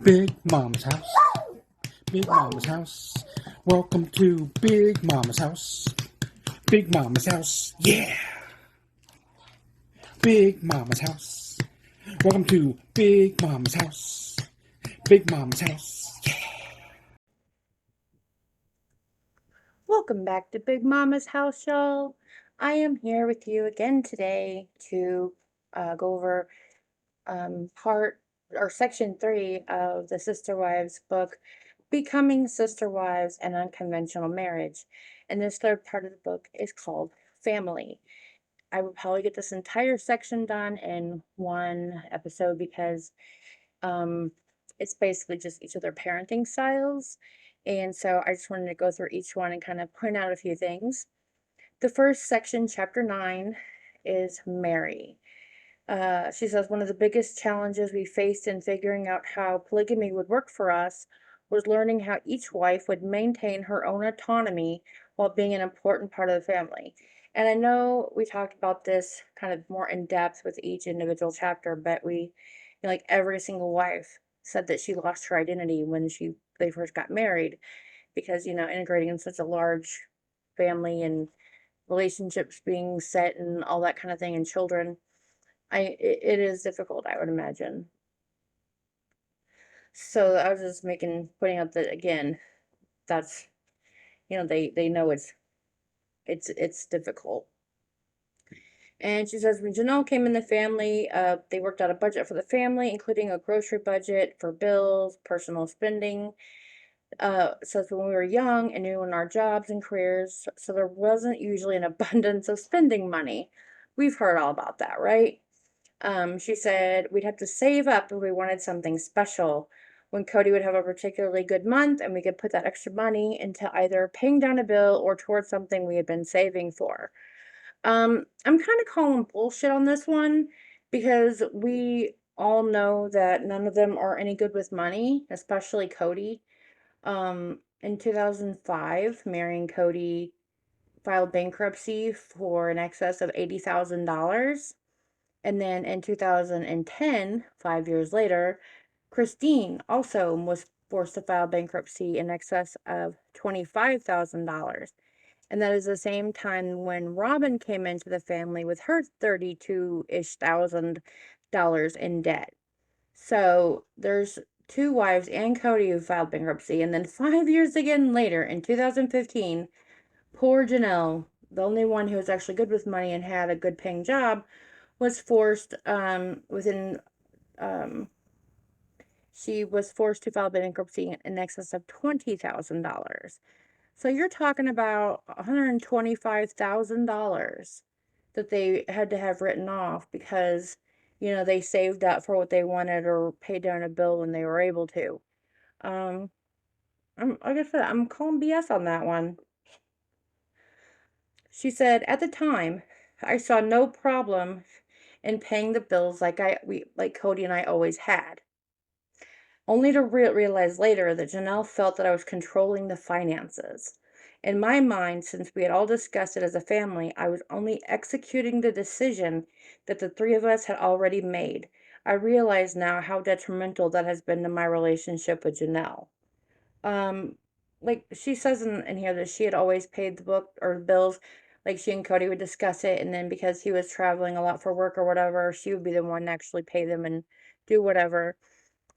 Big Mom's house. Big Mama's house. Welcome to Big Mama's house. Big Mama's house. Yeah. Big Mama's house. Welcome to Big Mama's house. Big Mama's house. Yeah. Welcome back to Big Mama's House, y'all. I am here with you again today to go over part or section 3 of the Sister Wives book, Becoming Sister Wives and Unconventional Marriage. And this third part of the book is called Family. I would probably get this entire section done in one episode because um, it's basically just each of their parenting styles. And so I just wanted to go through each one and kind of point out a few things. The first section, chapter 9, is Mary. She says one of the biggest challenges we faced in figuring out how polygamy would work for us was learning how each wife would maintain her own autonomy while being an important part of the family. And I know we talked about this kind of more in depth with each individual chapter, but like every single wife said that she lost her identity when they first got married because, integrating in such a large family and relationships being set and all that kind of thing and children it is difficult, I would imagine. So I was just pointing out that again, that's they know it's difficult. And she says when Janelle came in the family, they worked out a budget for the family, including a grocery budget for bills, personal spending. Says when we were young and new in our jobs and careers, so there wasn't usually an abundance of spending money. We've heard all about that, right? She said we'd have to save up if we wanted something special. When Cody would have a particularly good month, and we could put that extra money into either paying down a bill or towards something we had been saving for. I'm kind of calling bullshit on this one because we all know that none of them are any good with money, especially Cody. In 2005, Mary and Cody filed bankruptcy for an excess of $80,000. And then in 2010, 5 years later, Christine also was forced to file bankruptcy in excess of $25,000. And that is the same time when Robin came into the family with her 32-ish thousand dollars in debt. So there's two wives and Cody who filed bankruptcy. And then 5 years again later, in 2015, poor Janelle, the only one who was actually good with money and had a good paying job, was forced um, she was forced to file bankruptcy in excess of $20,000. So you're talking about $125,000 that they had to have written off because, they saved up for what they wanted or paid down a bill when they were able to. Um, like I said, I'm calling BS on that one. She said, at the time, I saw no problem in paying the bills like Cody and I always had. Only to realize later that Janelle felt that I was controlling the finances. In my mind, since we had all discussed it as a family, I was only executing the decision that the three of us had already made. I realize now how detrimental that has been to my relationship with Janelle. Um, like she says in here that she had always paid the book or the bills, like she and Cody would discuss it, and then because he was traveling a lot for work or whatever, she would be the one to actually pay them and do whatever.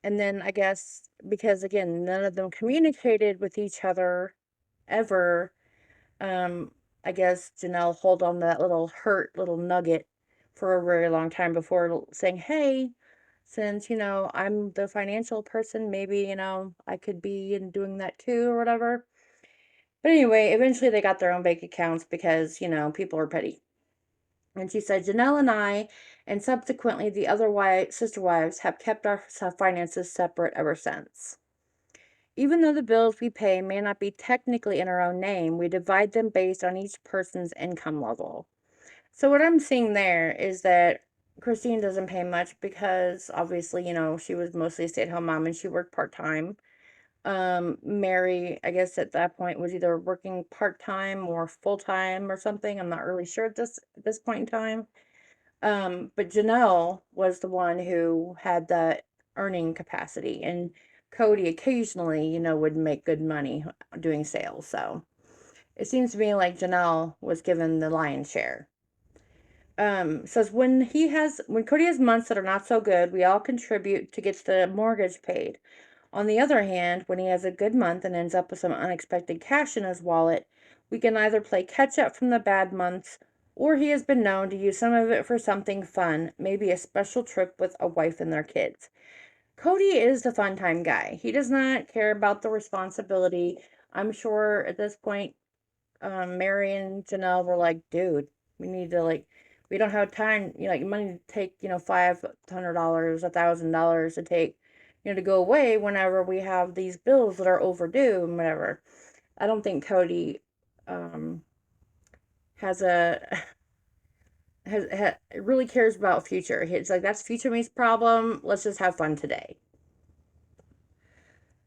And then I guess because again, none of them communicated with each other ever, um, I guess Janelle hold on to that little hurt little nugget for a very long time before saying, hey, since, I'm the financial person, maybe, I could be in doing that too or whatever. But anyway, eventually they got their own bank accounts because, people are petty. And she said, Janelle and I, and subsequently the other sister wives, have kept our finances separate ever since. Even though the bills we pay may not be technically in our own name, we divide them based on each person's income level. So what I'm seeing there is that Christine doesn't pay much because obviously, she was mostly a stay-at-home mom and she worked part-time. Mary, I guess at that point was either working part-time or full-time or something. I'm not really sure at this point in time. But Janelle was the one who had earning capacity. And Cody occasionally, would make good money doing sales. So it seems to me like Janelle was given the lion's share. Says when Cody has months that are not so good, we all contribute to get the mortgage paid. On the other hand, when he has a good month and ends up with some unexpected cash in his wallet, we can either play catch up from the bad months, or he has been known to use some of it for something fun, maybe a special trip with a wife and their kids. Cody is the fun time guy. He does not care about the responsibility. I'm sure at this point, Mary and Janelle were like, dude, we need to we don't have time, like money to take, $500, $1,000 to take, to go away whenever we have these bills that are overdue and whatever. I don't think Cody um, has a really cares about future. It's like that's future me's problem. Let's just have fun today.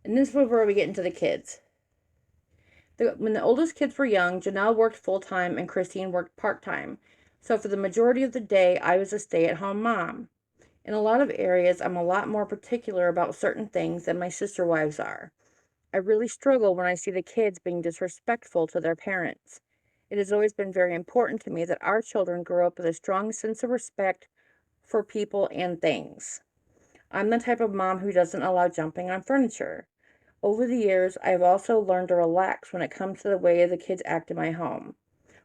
And this is where we get into the kids. When the oldest kids were young, Janelle worked full time and Christine worked part time. So for the majority of the day, I was a stay at home mom. In a lot of areas, I'm a lot more particular about certain things than my sister wives are. I really struggle when I see the kids being disrespectful to their parents. It has always been very important to me that our children grow up with a strong sense of respect for people and things. I'm the type of mom who doesn't allow jumping on furniture. Over the years, I have also learned to relax when it comes to the way the kids act in my home.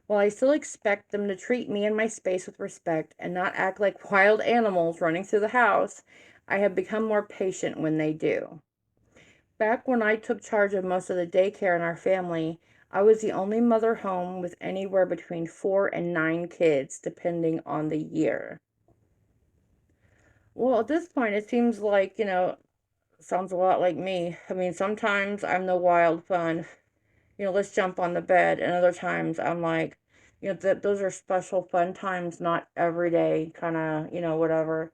While I still expect them to treat me and my space with respect and not act like wild animals running through the house, I have become more patient when they do. Back when I took charge of most of the daycare in our family, I was the only mother home with anywhere between 4 and 9 kids, depending on the year. Well, at this point, it seems like, sounds a lot like me. I mean, sometimes I'm the wild fun, let's jump on the bed. And other times I'm like, that those are special fun times, not every day, kind of, whatever.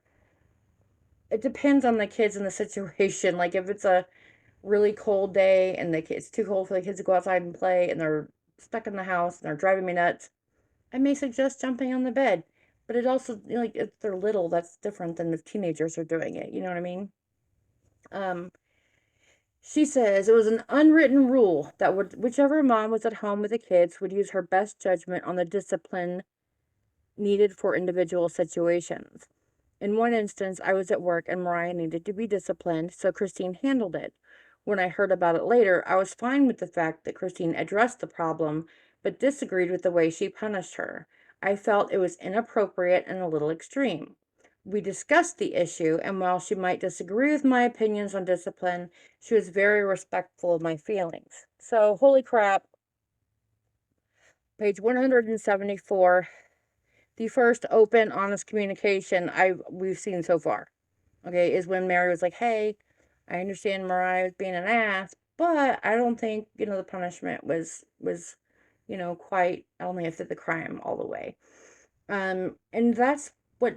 It depends on the kids and the situation. Like if it's a really cold day and it's too cold for the kids to go outside and play and they're stuck in the house and they're driving me nuts, I may suggest jumping on the bed. But it also, like if they're little, that's different than if teenagers are doing it. You know what I mean? Um, She says it was an unwritten rule that whichever mom was at home with the kids would use her best judgment on the discipline needed for individual situations. In one instance, I was at work and Mariah needed to be disciplined, so Christine handled it. When I heard about it later, I was fine with the fact that Christine addressed the problem, but disagreed with the way she punished her. I felt it was inappropriate and a little extreme. We discussed the issue, and while she might disagree with my opinions on discipline, she was very respectful of my feelings. So, holy crap, page 174, the first open, honest communication we've seen so far. Okay, is when Mary was like, "Hey, I understand Mariah was being an ass, but I don't think the punishment was quite. I don't think it fit the crime all the way." And that's what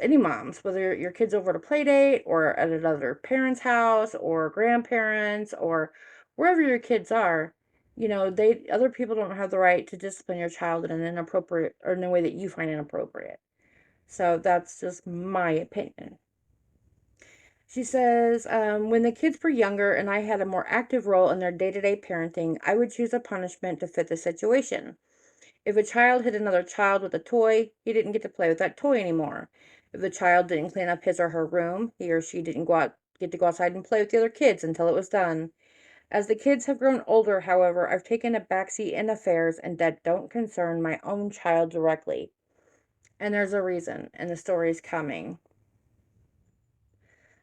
any moms, whether your kid's over at a play date or at another parent's house or grandparents or wherever your kids are, other people don't have the right to discipline your child in an inappropriate or in a way that you find inappropriate. So that's just my opinion. She says, when the kids were younger and I had a more active role in their day to day parenting, I would choose a punishment to fit the situation. If a child hit another child with a toy, he didn't get to play with that toy anymore. If the child didn't clean up his or her room, he or she didn't get to go outside and play with the other kids until it was done. As the kids have grown older, however, I've taken a backseat in affairs and that don't concern my own child directly. And there's a reason, and the story's coming.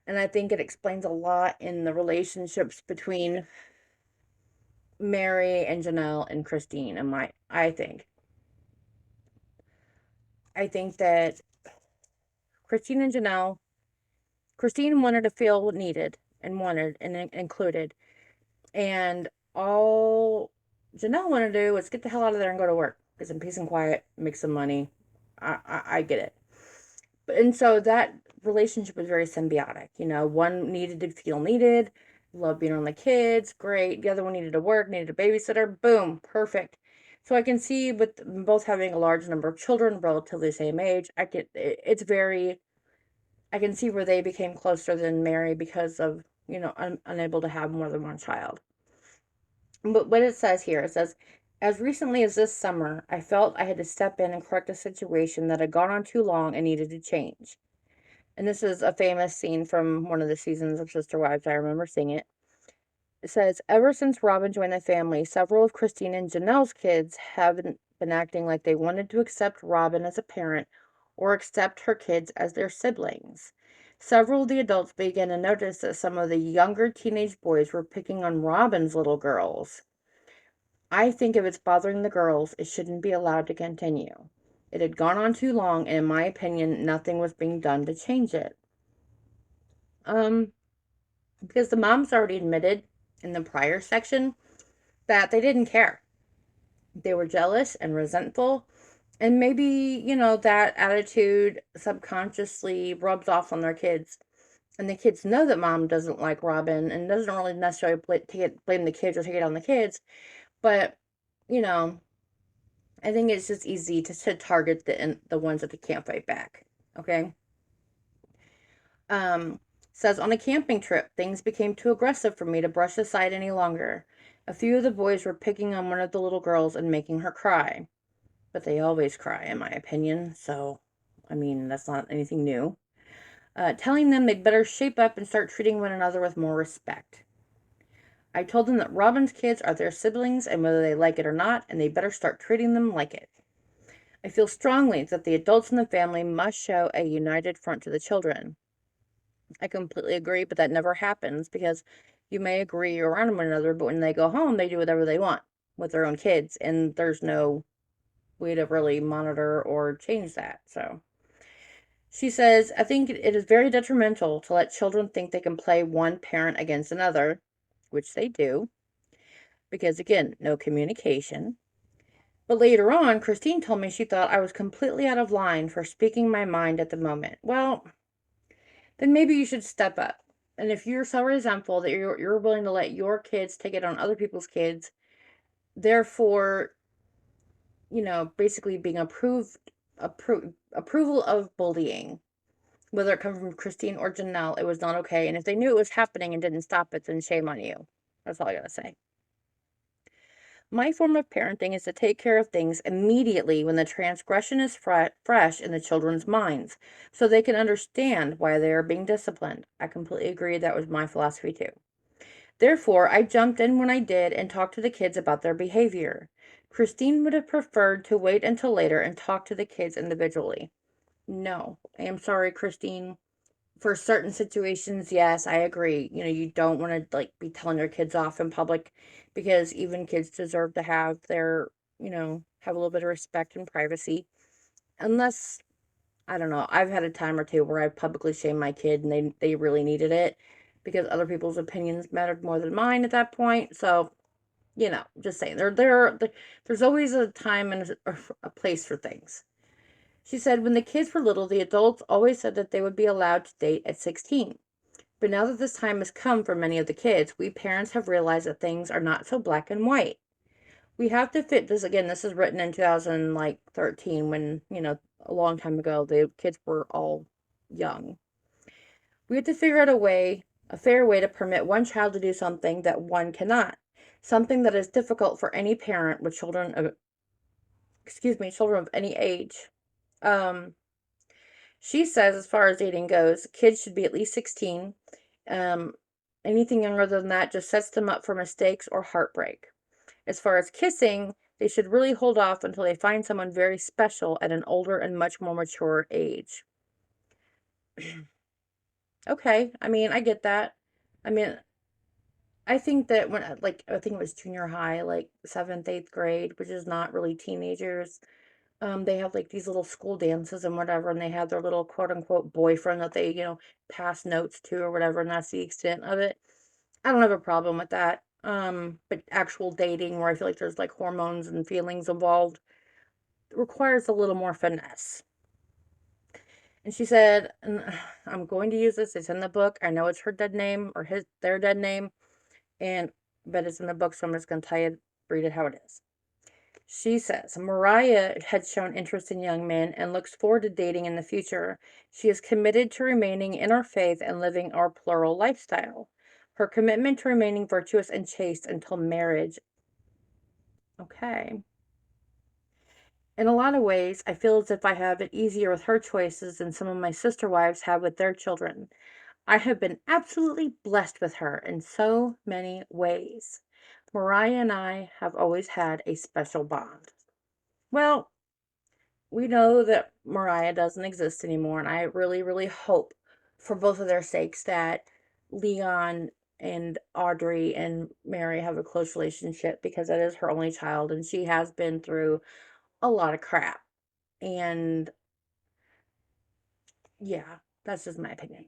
And I think it explains a lot in the relationships between Mary and Janelle and Christine and I think that Christine and Janelle Christine wanted to feel needed and wanted and included. And all Janelle wanted to do was get the hell out of there and go to work, get some peace and quiet, make some money. I get it. And so that relationship was very symbiotic. One needed to feel needed, love being around the kids, great. The other one needed to work, needed a babysitter, boom, perfect. So I can see with both having a large number of children, relatively the same age, it's very I can see where they became closer than Mary because of, unable to have more than one child. But what it says here, it says, as recently as this summer, I felt I had to step in and correct a situation that had gone on too long and needed to change. And this is a famous scene from one of the seasons of Sister Wives. I remember seeing it. It says, ever since Robin joined the family, several of Christine and Janelle's kids have been acting like they wanted to accept Robin as a parent or accept her kids as their siblings. Several of the adults began to notice that some of the younger teenage boys were picking on Robin's little girls. I think if it's bothering the girls, it shouldn't be allowed to continue. It had gone on too long, and in my opinion, nothing was being done to change it. Because the moms already admitted in the prior section that they didn't care. They were jealous and resentful, and maybe, that attitude subconsciously rubs off on their kids. And the kids know that mom doesn't like Robin and doesn't really necessarily blame the kids or take it on the kids. But, you know, I think it's just easy to target the ones that they can't fight back. Okay. Says on a camping trip, things became too aggressive for me to brush aside any longer. A few of the boys were picking on one of the little girls and making her cry. But they always cry, in my opinion, so, I mean, that's not anything new. Telling them they'd better shape up and start treating one another with more respect. I told them that Robin's kids are their siblings, and whether they like it or not, and they better start treating them like it. I feel strongly that the adults in the family must show a united front to the children. I completely agree, but that never happens because you may agree around one another, but when they go home, they do whatever they want with their own kids, and there's no way to really monitor or change that. So she says, I think it is very detrimental to let children think they can play one parent against another, which they do, because again, no communication. But later on, Christine told me she thought I was completely out of line for speaking my mind at the moment. Well, then maybe you should step up. And if you're so resentful that you're willing to let your kids take it on other people's kids, therefore, basically being approval of bullying, whether it comes from Christine or Janelle, it was not okay. And if they knew it was happening and didn't stop it, then shame on you. That's all I gotta say. My form of parenting is to take care of things immediately when the transgression is fresh in the children's minds, so they can understand why they are being disciplined. I completely agree. That was my philosophy too. Therefore, I jumped in when I did and talked to the kids about their behavior. Christine would have preferred to wait until later and talk to the kids individually. No, I am sorry, Christine. For certain situations, yes, I agree. You don't want to be telling your kids off in public because even kids deserve to have have a little bit of respect and privacy. Unless, I don't know, I've had a time or two where I've publicly shamed my kid and they really needed it because other people's opinions mattered more than mine at that point. So, just saying, there's always a time and a place for things. She said when the kids were little, the adults always said that they would be allowed to date at 16. But now that this time has come for many of the kids, we parents have realized that things are not so black and white. We have to fit this again. This is written in 2013 when, a long time ago, the kids were all young. We have to figure out a fair way to permit one child to do something that one cannot. Something that is difficult for any parent with children of any age. She says, as far as dating goes, kids should be at least 16. Um, Anything younger than that just sets them up for mistakes or heartbreak. As far as kissing, they should really hold off until they find someone very special at an older and much more mature age. Okay, I mean, I get that. I mean, I think that I think it was junior high, like seventh, eighth grade, which is not really teenagers. They have like these little school dances and whatever, and they have their little quote unquote boyfriend that they, pass notes to or whatever, and that's the extent of it. I don't have a problem with that. But actual dating where I feel like there's like hormones and feelings involved requires a little more finesse. And she said, and I'm going to use this, it's in the book. I know it's her dead name or their dead name, and but it's in the book, so I'm just gonna tell you, read it how it is. She says Mariah had shown interest in young men and looks forward to dating in the future. She is committed to remaining in our faith and living our plural lifestyle. Her commitment to remaining virtuous and chaste until marriage. Okay. In a lot of ways, I feel as if I have it easier with her choices than some of my sister wives have with their children. I have been absolutely blessed with her in so many ways. Mariah and I have always had a special bond. Well, we know that Mariah doesn't exist anymore, and I really, really hope for both of their sakes that Leon and Audrey and Mary have a close relationship because that is her only child, and she has been through a lot of crap. And yeah, that's just my opinion.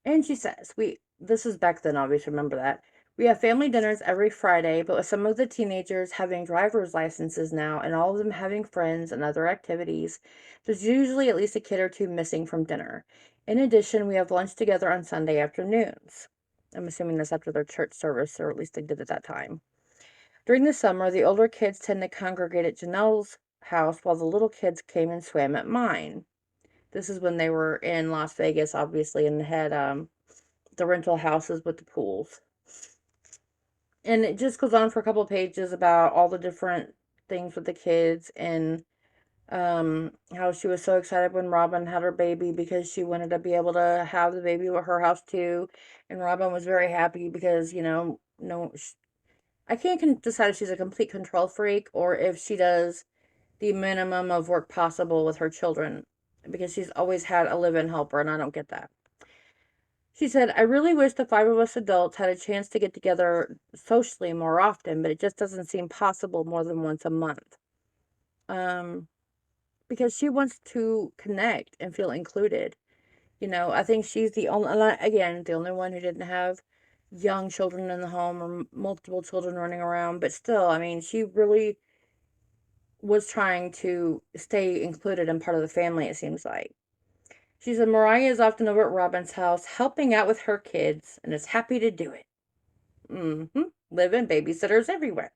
And she says, this is back then, obviously, remember that. We have family dinners every Friday, but with some of the teenagers having driver's licenses now and all of them having friends and other activities, there's usually at least a kid or two missing from dinner. In addition, we have lunch together on Sunday afternoons. I'm assuming that's after their church service, or at least they did at that time. During the summer, the older kids tend to congregate at Janelle's house while the little kids came and swam at mine. This is when they were in Las Vegas, obviously, and had the rental houses with the pools. And it just goes on for a couple of pages about all the different things with the kids and how she was so excited when Robin had her baby because she wanted to be able to have the baby at her house too. And Robin was very happy because, no, I can't decide if she's a complete control freak or if she does the minimum of work possible with her children because she's always had a live-in helper, and I don't get that. She said, I really wish the five of us adults had a chance to get together socially more often, but it just doesn't seem possible more than once a month. Because she wants to connect and feel included. I think she's the only one who didn't have young children in the home or multiple children running around, but still, I mean, she really was trying to stay included and part of the family, it seems like. She said Mariah is often over at Robin's house helping out with her kids and is happy to do it. Live-in babysitters everywhere.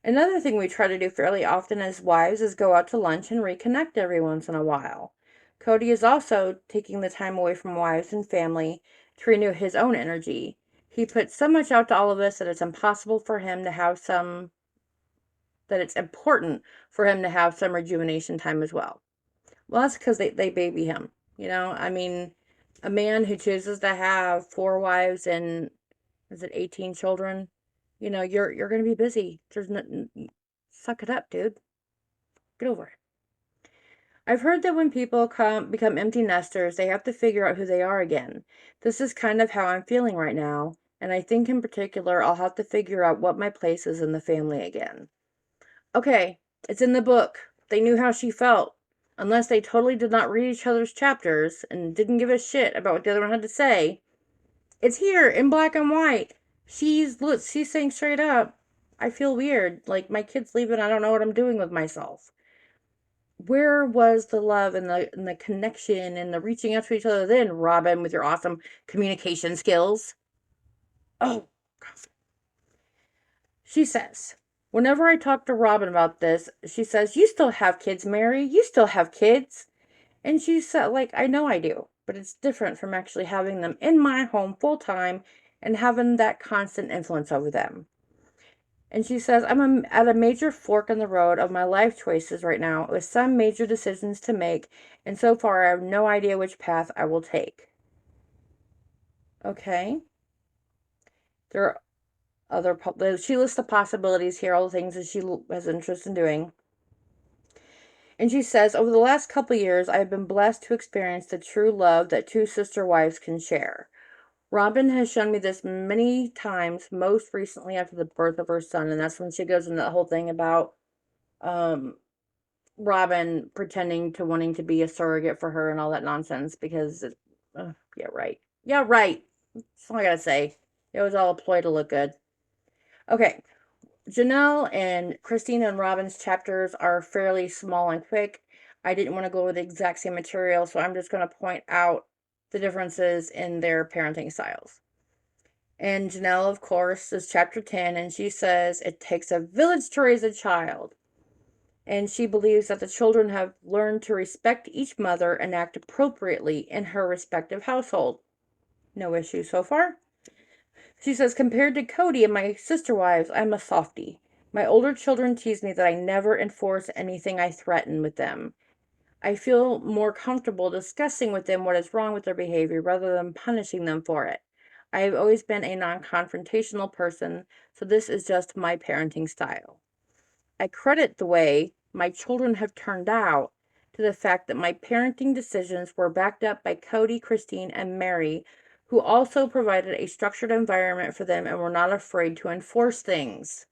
Another thing we try to do fairly often as wives is go out to lunch and reconnect every once in a while. Cody is also taking the time away from wives and family to renew his own energy. He puts so much out to all of us that it's important for him to have some rejuvenation time as well. Well, that's because they baby him. I mean, a man who chooses to have 4 wives and, is it 18 children? You're going to be busy. Suck it up, dude. Get over it. I've heard that when people become empty nesters, they have to figure out who they are again. This is kind of how I'm feeling right now, and I think in particular I'll have to figure out what my place is in the family again. Okay, it's in the book. They knew how she felt. Unless they totally did not read each other's chapters and didn't give a shit about what the other one had to say. It's here in black and white. She's saying straight up, I feel weird. Like my kid's leaving, I don't know what I'm doing with myself. Where was the love and the connection and the reaching out to each other then, Robin, with your awesome communication skills? Oh, God. She says, whenever I talk to Robin about this, she says, you still have kids, Mary. You still have kids. And she said, like, I know I do, but it's different from actually having them in my home full time and having that constant influence over them. And she says, I'm at a major fork in the road of my life choices right now with some major decisions to make, and so far I have no idea which path I will take. Okay. There are she lists the possibilities here, all the things that she has interest in doing. And she says, over the last couple years, I have been blessed to experience the true love that two sister wives can share. Robin has shown me this many times, most recently after the birth of her son. And that's when she goes into that whole thing about Robin pretending to wanting to be a surrogate for her and all that nonsense because, yeah, right. Yeah, right. That's all I gotta say. It was all a ploy to look good. Okay. Janelle and Christina and Robin's chapters are fairly small and quick. I didn't want to go with the exact same material, so I'm just going to point out the differences in their parenting styles. And Janelle, of course, is chapter 10, and she says, it takes a village to raise a child. and she believes that the children have learned to respect each mother and act appropriately in her respective household. No issue so far. She says, compared to Cody and my sister wives, I'm a softie. My older children tease me that I never enforce anything I threaten with them. I feel more comfortable discussing with them what is wrong with their behavior rather than punishing them for it. I have always been a non-confrontational person, so this is just my parenting style. I credit the way my children have turned out to the fact that my parenting decisions were backed up by Cody, Christine, and Mary, who also provided a structured environment for them and were not afraid to enforce things.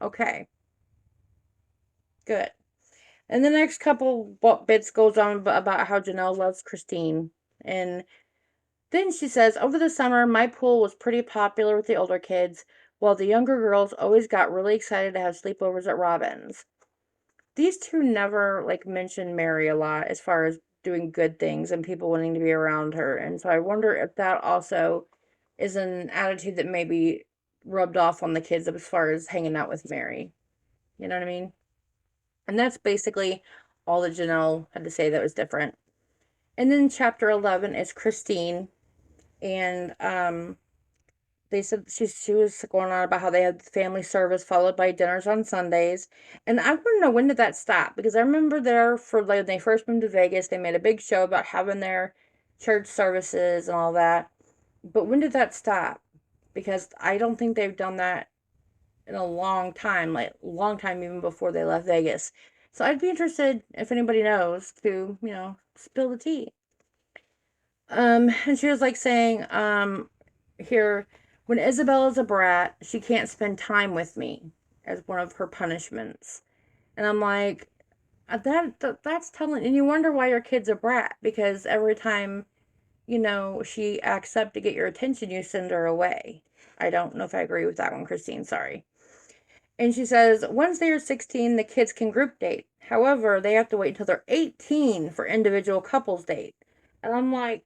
Okay, good. And the next couple bits goes on about how Janelle loves Christine. And then she says, over the summer, my pool was pretty popular with the older kids, while the younger girls always got really excited to have sleepovers at Robin's. These two never mention Mary a lot as far as doing good things and people wanting to be around her. And so I wonder if that also is an attitude that maybe rubbed off on the kids as far as hanging out with Mary. You know what I mean? And that's basically all that Janelle had to say that was different. And then chapter 11 is Christine. And they said she was going on about how they had family service followed by dinners on Sundays. And I want to know, when did that stop? Because I remember there for when they first moved to Vegas, they made a big show about having their church services and all that. But when did that stop? Because I don't think they've done that in a long time, long time even before they left Vegas. So I'd be interested if anybody knows to, spill the tea. And she was saying, here, when Isabella's a brat, she can't spend time with me as one of her punishments. And I'm like, that's telling, and you wonder why your kid's a brat, because every time, she acts up to get your attention, you send her away. I don't know if I agree with that one, Christine, sorry. And she says, once they are 16, the kids can group date. However, they have to wait until they're 18 for individual couples date. And I'm like,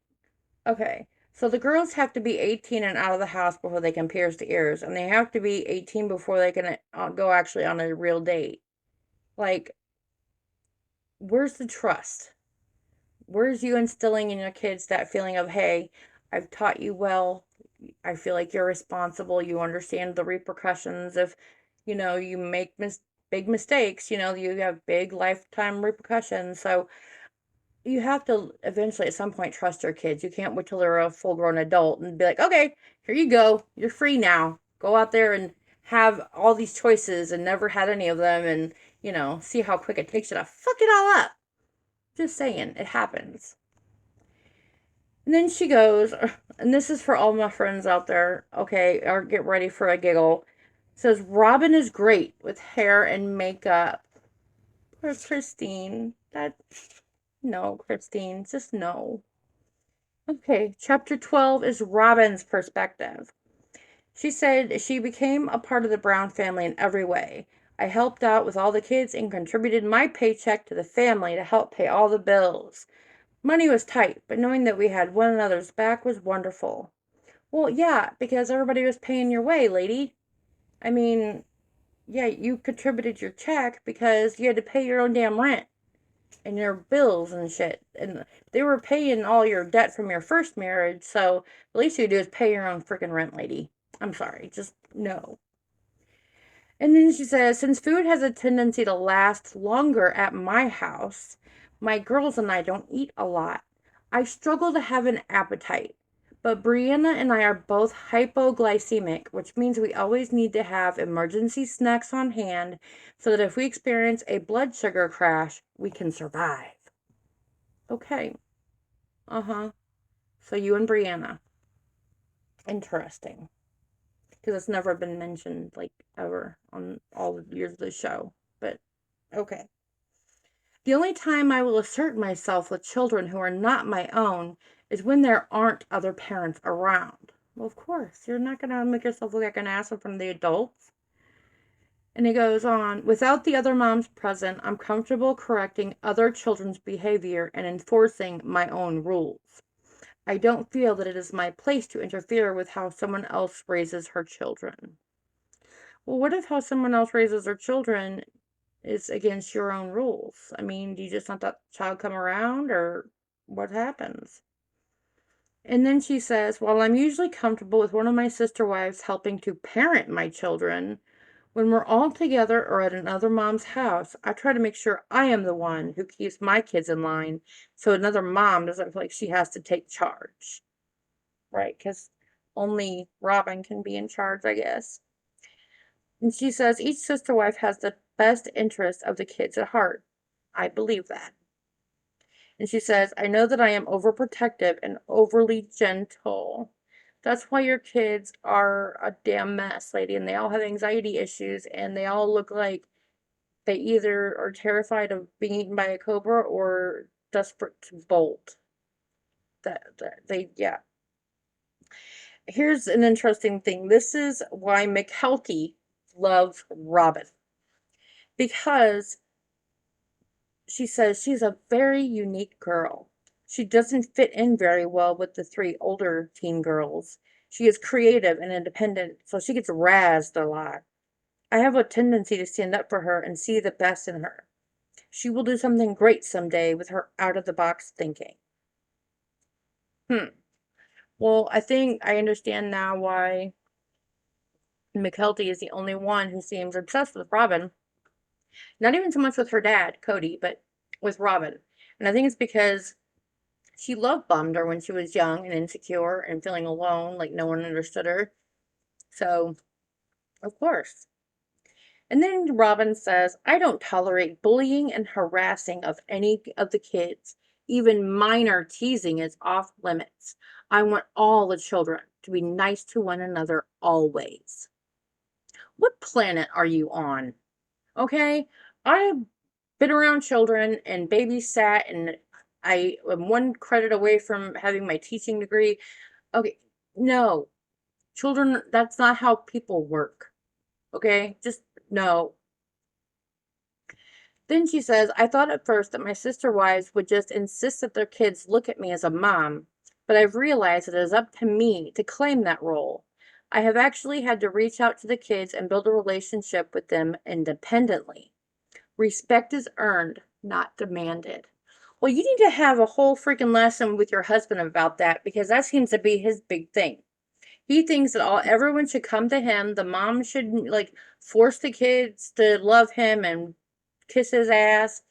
okay, so the girls have to be 18 and out of the house before they can pierce the ears, and they have to be 18 before they can go actually on a real date. Where's the trust? Where's you instilling in your kids that feeling of, hey, I've taught you well. I feel like you're responsible. You understand the repercussions if, you make big mistakes. You have big lifetime repercussions. So you have to eventually at some point trust your kids. You can't wait till they're a full-grown adult and be like, okay, here you go. You're free now. Go out there and have all these choices and never had any of them and, see how quick it takes you to fuck it all up. Just saying, it happens. And then she goes, and this is for all my friends out there, okay, or get ready for a giggle. Says, Robin is great with hair and makeup. Poor Christine. No, Christine, just no. Okay, chapter 12 is Robin's perspective. She said she became a part of the Brown family in every way. I helped out with all the kids and contributed my paycheck to the family to help pay all the bills. Money was tight, but knowing that we had one another's back was wonderful. Well, yeah, because everybody was paying your way, lady. I mean, yeah, you contributed your check because you had to pay your own damn rent and your bills and shit. And they were paying all your debt from your first marriage, so the least you do is pay your own freaking rent, lady. I'm sorry, just no. And then she says, since food has a tendency to last longer at my house, my girls and I don't eat a lot. I struggle to have an appetite. But Brianna and I are both hypoglycemic, which means we always need to have emergency snacks on hand so that if we experience a blood sugar crash, we can survive. Okay. Uh-huh. So you and Brianna. Interesting. Because it's never been mentioned, ever on all the years of the show. But, okay. The only time I will assert myself with children who are not my own is when there aren't other parents around. Well, of course, you're not going to make yourself look like an ass in front of the adults. And he goes on, without the other moms present, I'm comfortable correcting other children's behavior and enforcing my own rules. I don't feel that it is my place to interfere with how someone else raises her children. Well, what if how someone else raises their children it's against your own rules. I mean, do you just let that child come around, or what happens? And then she says, while I'm usually comfortable with one of my sister wives helping to parent my children, when we're all together or at another mom's house, I try to make sure I am the one who keeps my kids in line so another mom doesn't feel like she has to take charge. Right? Because only Robin can be in charge, I guess. And she says each sister wife has the best interest of the kids at heart. I believe that. And she says, I know that I am overprotective and overly gentle. That's why your kids are a damn mess, lady, and they all have anxiety issues, and they all look like they either are terrified of being eaten by a cobra or desperate to bolt. Yeah. Here's an interesting thing. This is why McKelty loves Robin, because she says she's a very unique girl. She doesn't fit in very well with the three older teen girls. She is creative and independent, so she gets razzed a lot. I have a tendency to stand up for her and see the best in her. She will do something great someday with her out of the box thinking. Well, I think I understand now why McKelty is the only one who seems obsessed with Robin. Not even so much with her dad, Cody, but with Robin. And I think it's because she love bombed her when she was young and insecure and feeling alone, like no one understood her. So, of course. And then Robin says, I don't tolerate bullying and harassing of any of the kids. Even minor teasing is off limits. I want all the children to be nice to one another always. What planet are you on? Okay? I've been around children and babysat, and I am one credit away from having my teaching degree. Okay, no. Children, that's not how people work. Okay? Just no. Then she says, I thought at first that my sister wives would just insist that their kids look at me as a mom, but I've realized it is up to me to claim that role. I have actually had to reach out to the kids and build a relationship with them independently. Respect is earned, not demanded. Well, you need to have a whole freaking lesson with your husband about that, because that seems to be his big thing. He thinks that everyone should come to him. The mom should like force the kids to love him and kiss his ass,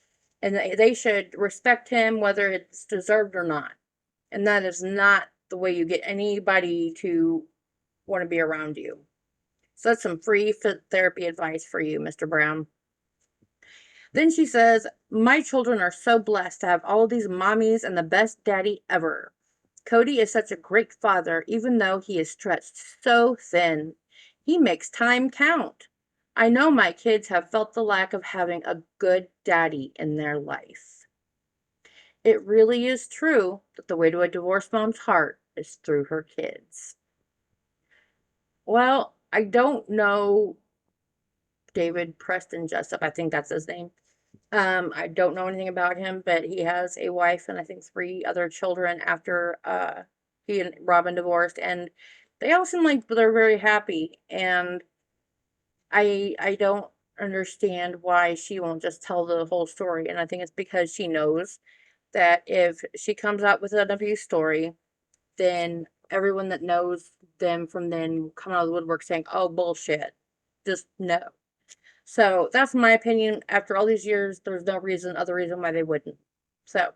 and they should respect him whether it's deserved or not. And that is not the way you get anybody to want to be around you. So that's some free therapy advice for you, Mr. Brown. Then she says, my children are so blessed to have all these mommies and the best daddy ever. Cody is such a great father, even though he is stretched so thin. He makes time count. I know my kids have felt the lack of having a good daddy in their life. It really is true that the way to a divorced mom's heart is through her kids. Well, I don't know David Preston Jessup. I think that's his name. I don't know anything about him, but he has a wife and I think 3 other children after he and Robin divorced, and they all seem like they're very happy. And I don't understand why she won't just tell the whole story. And I think it's because she knows that if she comes out with an abuse story, then everyone that knows them from then will come out of the woodwork saying, "Oh, bullshit." Just no. So that's my opinion. After all these years, there's no other reason why they wouldn't. So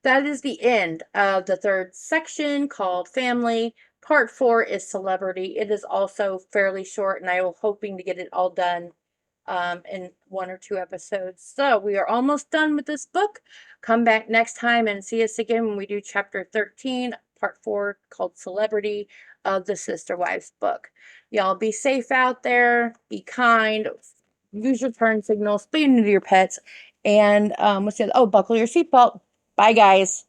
that is the end of the third section called Family. Part 4 is Celebrity. It is also fairly short, and I am hoping to get it all done in 1 or 2 episodes. So we are almost done with this book. Come back next time and see us again when we do chapter 13, part 4, called Celebrity, of the Sister Wives book. Y'all be safe out there. Be kind. Use your turn signals. Be new to your pets. And what's the other? Oh, buckle your seatbelt. Bye, guys.